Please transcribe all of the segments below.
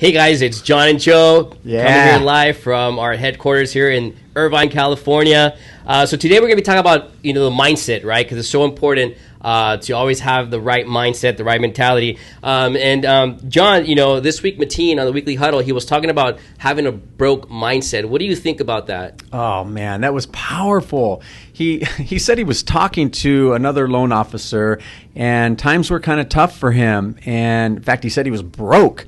Hey guys, it's John and Joe coming Yeah. here live from our headquarters here in Irvine, California. So today we're going to be talking about the mindset, right? Because it's so important to always have the right mindset, the right mentality. John, this week Mateen on the Weekly Huddle, he was talking about having a broke mindset. What do you think about that? Oh man, that was powerful. He said he was talking to another loan officer, and times were kind of tough for him. And in fact, he said he was broke.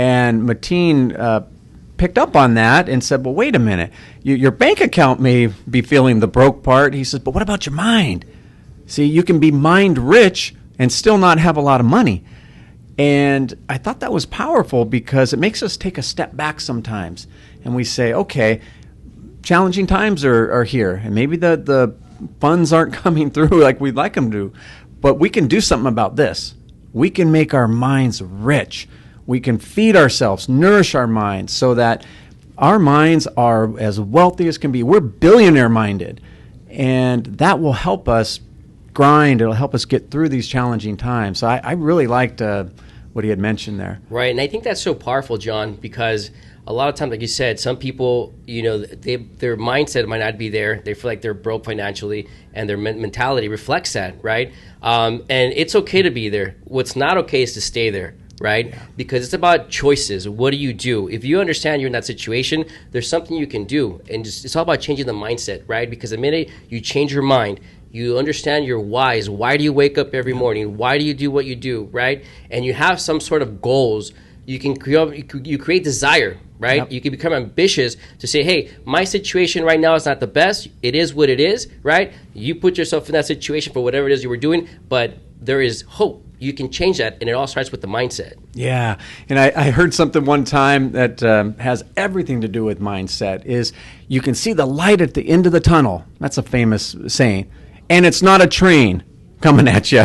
And Mateen picked up on that and said, well, wait a minute. Your bank account may be feeling the broke part. He says, but what about your mind? See, you can be mind rich and still not have a lot of money. And I thought that was powerful because it makes us take a step back sometimes. And we say, okay, challenging times are here. And maybe the funds aren't coming through like we'd like them to. But we can do something about this. We can make our minds rich. We can feed ourselves, nourish our minds so that our minds are as wealthy as can be. We're billionaire minded, and that will help us grind. It'll help us get through these challenging times. So I really liked what he had mentioned there. Right, and I think that's so powerful, John, because a lot of times, like you said, some people, their mindset might not be there. They feel like they're broke financially, and their mentality reflects that, right? And it's okay to be there. What's not okay is to stay there. Right? Yeah. Because it's about choices. What do you do? If you understand you're in that situation, there's something you can do. And it's all about changing the mindset, right? Because the minute you change your mind, you understand your whys. Why do you wake up every morning? Why do you do what you do, right? And you have some sort of goals. You can create desire, right? Yep. You can become ambitious to say, hey, my situation right now is not the best. It is what it is, right? You put yourself in that situation for whatever it is you were doing, but there is hope. You can change that, and it all starts with the mindset. Yeah, and I heard something one time that has everything to do with mindset, is you can see the light at the end of the tunnel. That's a famous saying. And it's not a train coming at you.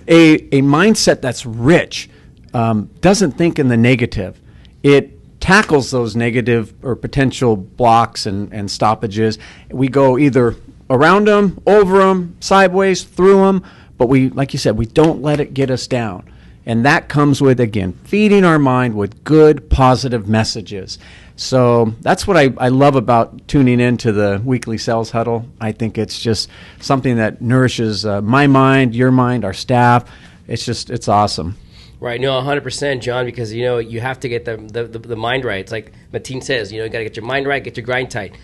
A mindset that's rich doesn't think in the negative. It tackles those negative or potential blocks and stoppages. We go either around them, over them, sideways, through them, but we, like you said, we don't let it get us down. And that comes with, again, feeding our mind with good, positive messages. So that's what I love about tuning into the Weekly Sales Huddle. I think it's just something that nourishes my mind, your mind, our staff. It's awesome. Right, no, 100%, John, because, you have to get the mind right. It's like Mateen says, you got to get your mind right, get your grind tight.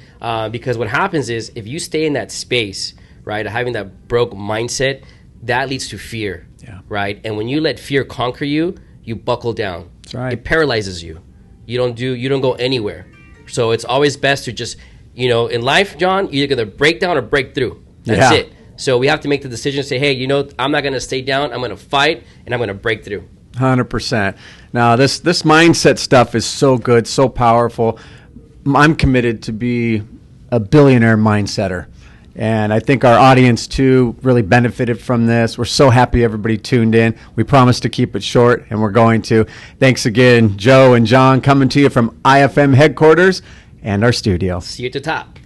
Because what happens is if you stay in that space, right, having that broke mindset, that leads to fear, right? And when you let fear conquer you, you buckle down. That's right. It paralyzes you. You don't go anywhere. So it's always best to just, in life, John, you're either going to break down or break through. That's it. So we have to make the decision, say, hey, I'm not going to stay down. I'm going to fight, and I'm going to break through. 100%. Now, this mindset stuff is so good, so powerful. I'm committed to be a billionaire mindsetter. And I think our audience, too, really benefited from this. We're so happy everybody tuned in. We promised to keep it short, and we're going to. Thanks again, Joe and John, coming to you from IFM headquarters and our studio. See you at the top.